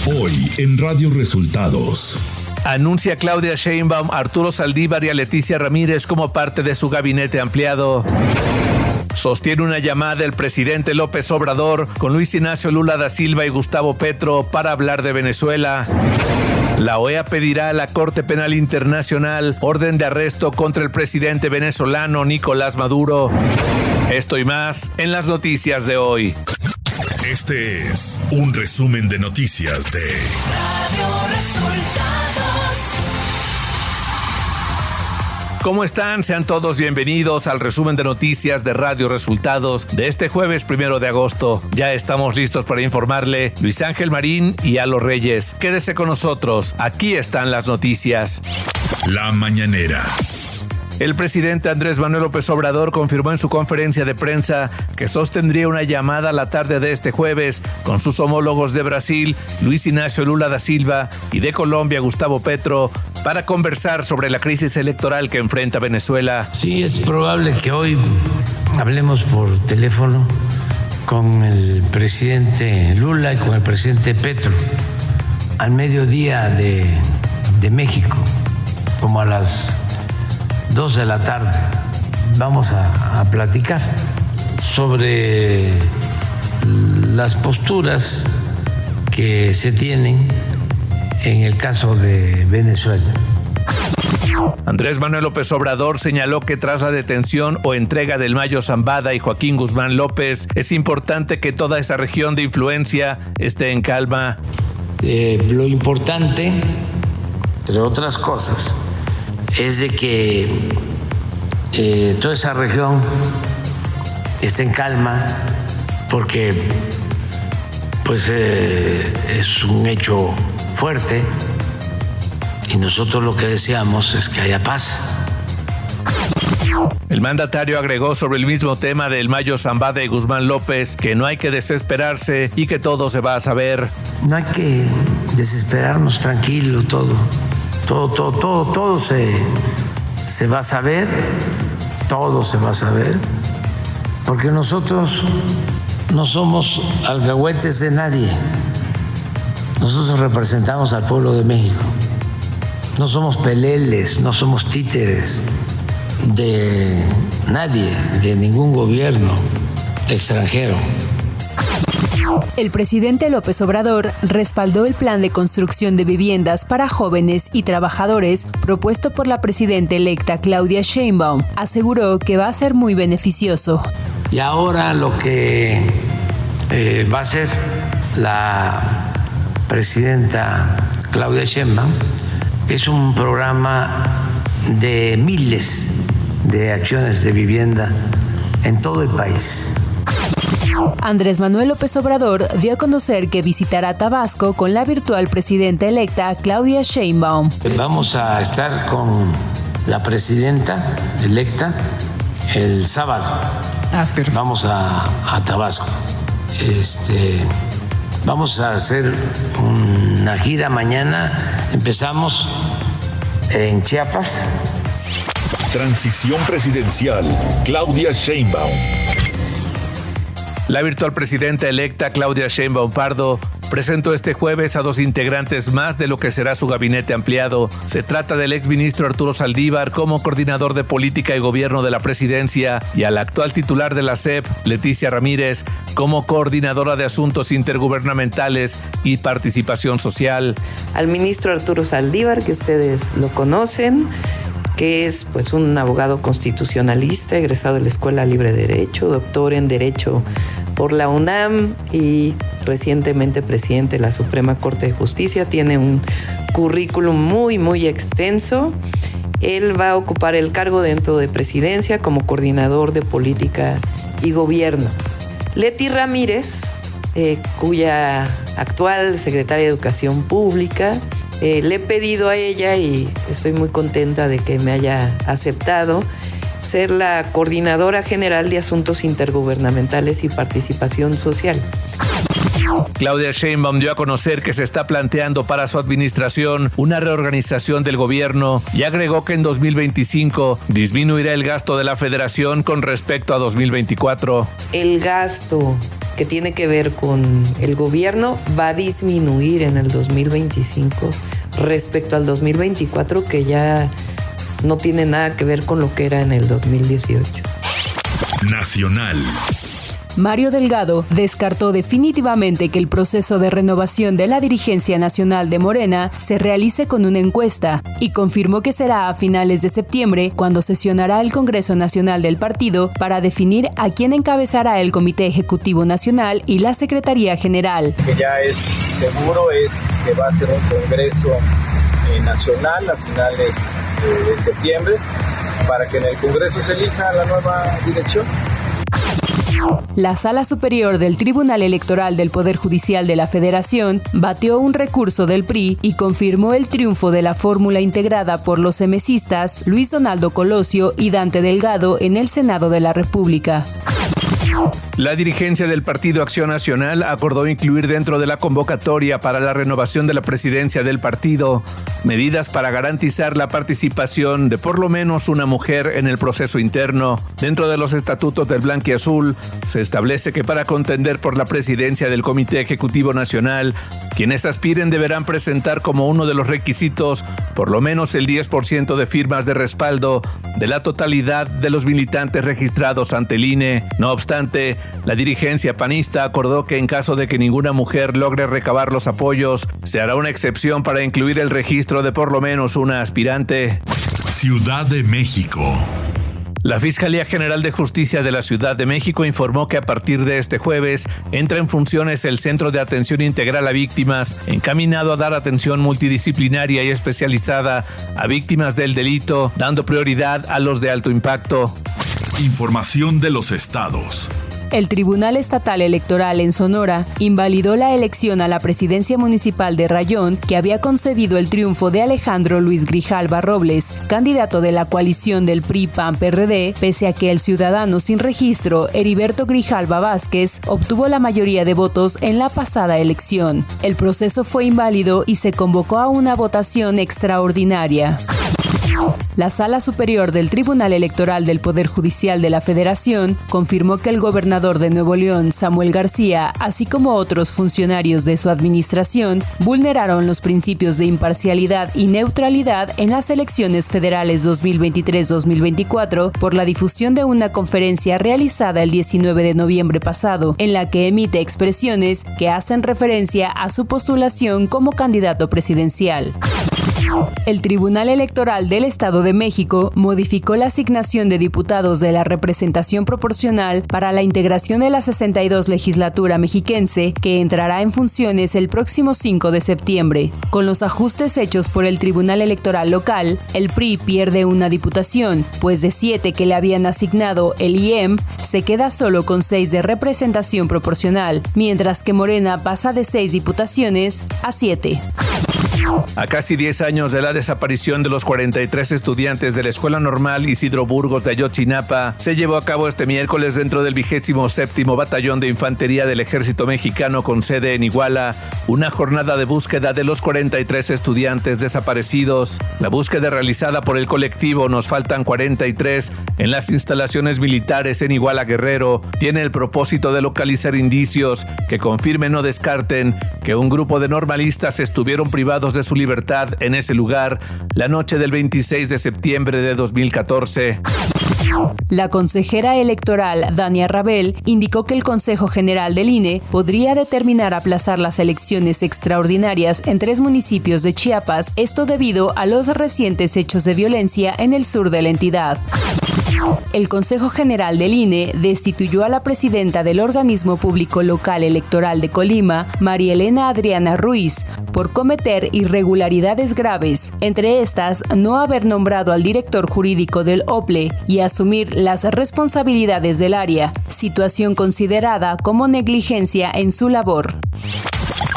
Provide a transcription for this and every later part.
Hoy en Radio Resultados. Anuncia Claudia Sheinbaum a Arturo Saldívar y a Leticia Ramírez como parte de su gabinete ampliado. Sostiene una llamada el presidente López Obrador con Luis Ignacio Lula da Silva y Gustavo Petro para hablar de Venezuela. La OEA pedirá a la Corte Penal Internacional orden de arresto contra el presidente venezolano Nicolás Maduro. Esto y más en las noticias de hoy. Este es un resumen de noticias de Radio Resultados. ¿Cómo están? Sean todos bienvenidos al resumen de noticias de Radio Resultados de este jueves 1 de agosto. Ya estamos listos para informarle Luis Ángel Marín y Alo Reyes. Quédese con nosotros, aquí están las noticias. La mañanera. El presidente Andrés Manuel López Obrador confirmó en su conferencia de prensa que sostendría una llamada a la tarde de este jueves con sus homólogos de Brasil, Luis Ignacio Lula da Silva, y de Colombia, Gustavo Petro, para conversar sobre la crisis electoral que enfrenta Venezuela. Sí, es probable que hoy hablemos por teléfono con el presidente Lula y con el presidente Petro al mediodía de México, como a las 2 de la tarde. Vamos a platicar sobre las posturas que se tienen en el caso de Venezuela. Andrés Manuel López Obrador señaló que tras la detención o entrega del Mayo Zambada y Joaquín Guzmán López, es importante que toda esa región de influencia esté en calma. Lo importante, entre otras cosas, es de que toda esa región esté en calma, porque pues es un hecho fuerte y nosotros lo que deseamos es que haya paz. El mandatario agregó sobre el mismo tema del Mayo Zambada y Guzmán López que no hay que desesperarse y que todo se va a saber. No hay que desesperarnos, tranquilo, todo se va a saber, todo se va a saber, porque nosotros no somos alcahuetes de nadie, nosotros representamos al pueblo de México, no somos peleles, no somos títeres de nadie, de ningún gobierno extranjero. El presidente López Obrador respaldó el plan de construcción de viviendas para jóvenes y trabajadores propuesto por la presidenta electa Claudia Sheinbaum. Aseguró que va a ser muy beneficioso. Y ahora lo que va a hacer la presidenta Claudia Sheinbaum es un programa de miles de acciones de vivienda en todo el país. Andrés Manuel López Obrador dio a conocer que visitará Tabasco con la virtual presidenta electa Claudia Sheinbaum. Vamos a estar con la presidenta electa el sábado. Vamos a Tabasco. Vamos a hacer una gira mañana. Empezamos en Chiapas. Transición presidencial. Claudia Sheinbaum. La virtual presidenta electa Claudia Sheinbaum Pardo presentó este jueves a 2 integrantes más de lo que será su gabinete ampliado. Se trata del exministro Arturo Saldívar como coordinador de política y gobierno de la presidencia y a la actual titular de la SEP, Leticia Ramírez, como coordinadora de asuntos intergubernamentales y participación social. Al ministro Arturo Saldívar, que ustedes lo conocen, que es pues un abogado constitucionalista, egresado de la Escuela Libre de Derecho, doctor en Derecho por la UNAM y recientemente presidente de la Suprema Corte de Justicia. Tiene un currículum muy extenso. Él va a ocupar el cargo dentro de Presidencia como coordinador de política y gobierno. Leti Ramírez, cuya actual secretaria de Educación Pública, le he pedido a ella, y estoy muy contenta de que me haya aceptado, ser la coordinadora general de asuntos intergubernamentales y participación social. Claudia Sheinbaum dio a conocer que se está planteando para su administración una reorganización del gobierno y agregó que en 2025 disminuirá el gasto de la federación con respecto a 2024. El gasto que tiene que ver con el gobierno va a disminuir en el 2025 respecto al 2024, que ya no tiene nada que ver con lo que era en el 2018. Nacional. Mario Delgado descartó definitivamente que el proceso de renovación de la dirigencia nacional de Morena se realice con una encuesta y confirmó que será a finales de septiembre cuando sesionará el Congreso Nacional del partido para definir a quién encabezará el Comité Ejecutivo Nacional y la Secretaría General. Que ya es seguro es que va a ser un Congreso nacional a finales de septiembre para que en el Congreso se elija la nueva dirección. La Sala Superior del Tribunal Electoral del Poder Judicial de la Federación batió un recurso del PRI y confirmó el triunfo de la fórmula integrada por los emesistas Luis Donaldo Colosio y Dante Delgado en el Senado de la República. La dirigencia del Partido Acción Nacional acordó incluir dentro de la convocatoria para la renovación de la presidencia del partido medidas para garantizar la participación de por lo menos una mujer en el proceso interno. Dentro de los estatutos del Blanquiazul se establece que para contender por la presidencia del Comité Ejecutivo Nacional, quienes aspiren deberán presentar como uno de los requisitos por lo menos el 10% de firmas de respaldo de la totalidad de los militantes registrados ante el INE. No obstante, la dirigencia panista acordó que en caso de que ninguna mujer logre recabar los apoyos, se hará una excepción para incluir el registro de por lo menos una aspirante. Ciudad de México. La Fiscalía General de Justicia de la Ciudad de México informó que a partir de este jueves entra en funciones el Centro de Atención Integral a Víctimas, encaminado a dar atención multidisciplinaria y especializada a víctimas del delito, dando prioridad a los de alto impacto. Información de los estados. El Tribunal Estatal Electoral en Sonora invalidó la elección a la presidencia municipal de Rayón que había concedido el triunfo de Alejandro Luis Grijalva Robles, candidato de la coalición del PRI-PAN-PRD, pese a que el ciudadano sin registro, Heriberto Grijalva Vázquez, obtuvo la mayoría de votos en la pasada elección. El proceso fue inválido y se convocó a una votación extraordinaria. La Sala Superior del Tribunal Electoral del Poder Judicial de la Federación confirmó que el gobernador de Nuevo León, Samuel García, así como otros funcionarios de su administración, vulneraron los principios de imparcialidad y neutralidad en las elecciones federales 2023-2024 por la difusión de una conferencia realizada el 19 de noviembre pasado, en la que emite expresiones que hacen referencia a su postulación como candidato presidencial. El Tribunal Electoral del Estado de México modificó la asignación de diputados de la representación proporcional para la integración de la 62 legislatura mexiquense, que entrará en funciones el próximo 5 de septiembre. Con los ajustes hechos por el Tribunal Electoral local, el PRI pierde una diputación, pues de 7 que le habían asignado el IEM, se queda solo con 6 de representación proporcional, mientras que Morena pasa de 6 diputaciones a 7. A casi 10 años de la desaparición de los 43 estudiantes de la Escuela Normal Isidro Burgos de Ayotzinapa, se llevó a cabo este miércoles dentro del 27º Batallón de Infantería del Ejército Mexicano con sede en Iguala, una jornada de búsqueda de los 43 estudiantes desaparecidos. La búsqueda realizada por el colectivo Nos Faltan 43 en las instalaciones militares en Iguala Guerrero tiene el propósito de localizar indicios que confirmen o descarten que un grupo de normalistas estuvieron privados de su libertad en ese lugar la noche del 26 de septiembre de 2014. La consejera electoral Dania Rabel indicó que el Consejo General del INE podría determinar aplazar las elecciones extraordinarias en 3 municipios de Chiapas, esto debido a los recientes hechos de violencia en el sur de la entidad. El Consejo General del INE destituyó a la presidenta del organismo público local electoral de Colima, María Elena Adriana Ruiz, por cometer irregularidades graves, entre estas no haber nombrado al director jurídico del OPLE y asumir las responsabilidades del área, situación considerada como negligencia en su labor.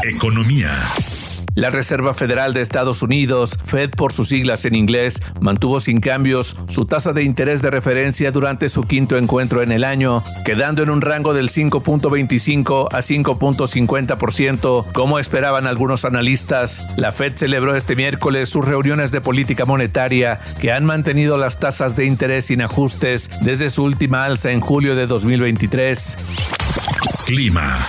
Economía. La Reserva Federal de Estados Unidos, Fed por sus siglas en inglés, mantuvo sin cambios su tasa de interés de referencia durante su quinto encuentro en el año, quedando en un rango del 5.25 a 5.50%, como esperaban algunos analistas. La Fed celebró este miércoles sus reuniones de política monetaria, que han mantenido las tasas de interés sin ajustes desde su última alza en julio de 2023. Clima.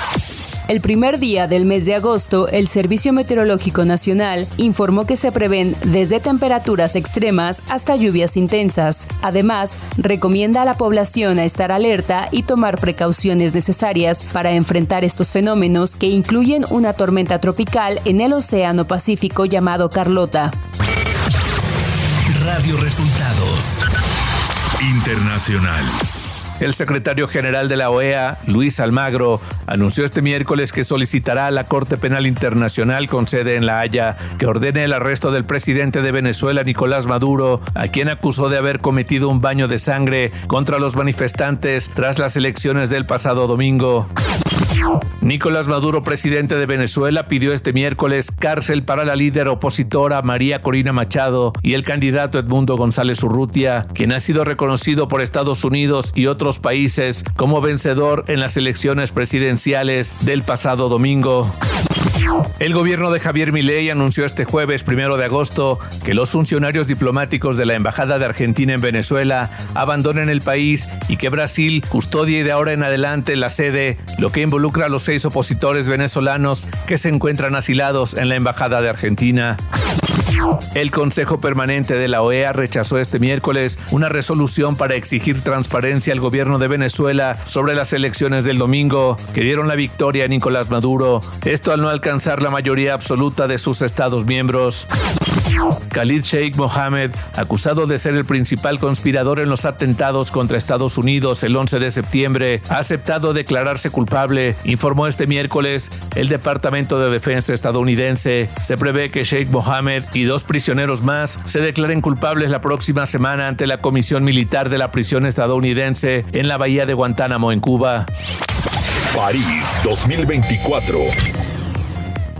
El primer día del mes de agosto, el Servicio Meteorológico Nacional informó que se prevén desde temperaturas extremas hasta lluvias intensas. Además, recomienda a la población a estar alerta y tomar precauciones necesarias para enfrentar estos fenómenos que incluyen una tormenta tropical en el Océano Pacífico llamado Carlota. Radio Resultados Internacional. El secretario general de la OEA, Luis Almagro, anunció este miércoles que solicitará a la Corte Penal Internacional con sede en La Haya que ordene el arresto del presidente de Venezuela, Nicolás Maduro, a quien acusó de haber cometido un baño de sangre contra los manifestantes tras las elecciones del pasado domingo. Nicolás Maduro, presidente de Venezuela, pidió este miércoles cárcel para la líder opositora María Corina Machado y el candidato Edmundo González Urrutia, quien ha sido reconocido por Estados Unidos y otros países como vencedor en las elecciones presidenciales del pasado domingo. El gobierno de Javier Milei anunció este jueves 1 de agosto que los funcionarios diplomáticos de la Embajada de Argentina en Venezuela abandonen el país y que Brasil custodie de ahora en adelante la sede, lo que involucra a los 6 opositores venezolanos que se encuentran asilados en la Embajada de Argentina. El Consejo Permanente de la OEA rechazó este miércoles una resolución para exigir transparencia al gobierno de Venezuela sobre las elecciones del domingo que dieron la victoria a Nicolás Maduro, esto al no alcanzar la mayoría absoluta de sus Estados miembros. Khalid Sheikh Mohammed, acusado de ser el principal conspirador en los atentados contra Estados Unidos el 11 de septiembre, ha aceptado declararse culpable, informó este miércoles el Departamento de Defensa estadounidense. Se prevé que Sheikh Mohammed y 2 prisioneros más se declaren culpables la próxima semana ante la Comisión Militar de la Prisión estadounidense en la bahía de Guantánamo, en Cuba. París 2024.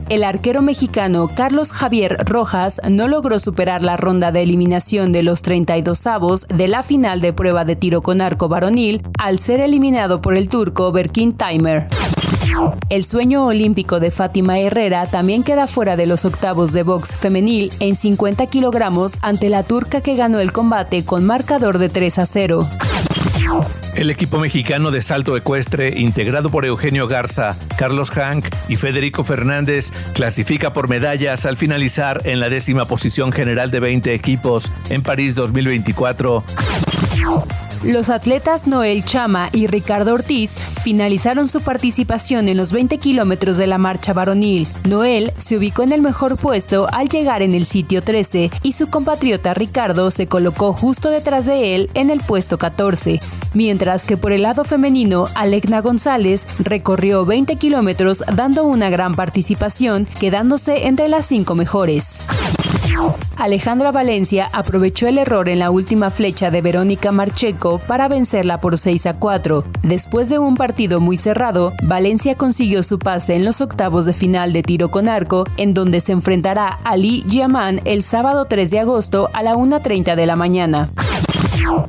El arquero mexicano Carlos Javier Rojas no logró superar la ronda de eliminación de los 32avos de la final de prueba de tiro con arco varonil al ser eliminado por el turco Berkin Taymer. El sueño olímpico de Fátima Herrera también queda fuera de los octavos de box femenil en 50 kilogramos ante la turca que ganó el combate con marcador de 3-0. El equipo mexicano de salto ecuestre, integrado por Eugenio Garza, Carlos Hank y Federico Fernández, clasifica por medallas al finalizar en la 10ª posición general de 20 equipos en París 2024. Los atletas Noel Chama y Ricardo Ortiz finalizaron su participación en los 20 kilómetros de la marcha varonil. Noel se ubicó en el mejor puesto al llegar en el sitio 13 y su compatriota Ricardo se colocó justo detrás de él en el puesto 14, mientras que por el lado femenino Alecna González recorrió 20 kilómetros dando una gran participación, quedándose entre las 5 mejores. Alejandra Valencia aprovechó el error en la última flecha de Verónica Marcheco para vencerla por 6-4. Después de un partido muy cerrado, Valencia consiguió su pase en los octavos de final de tiro con arco, en donde se enfrentará a Lee Jiaman el sábado 3 de agosto a la 1:30 de la mañana.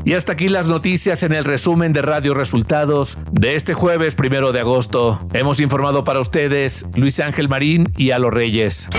Y hasta aquí las noticias en el resumen de Radio Resultados de este jueves 1 de agosto. Hemos informado para ustedes Luis Ángel Marín y Alo Reyes.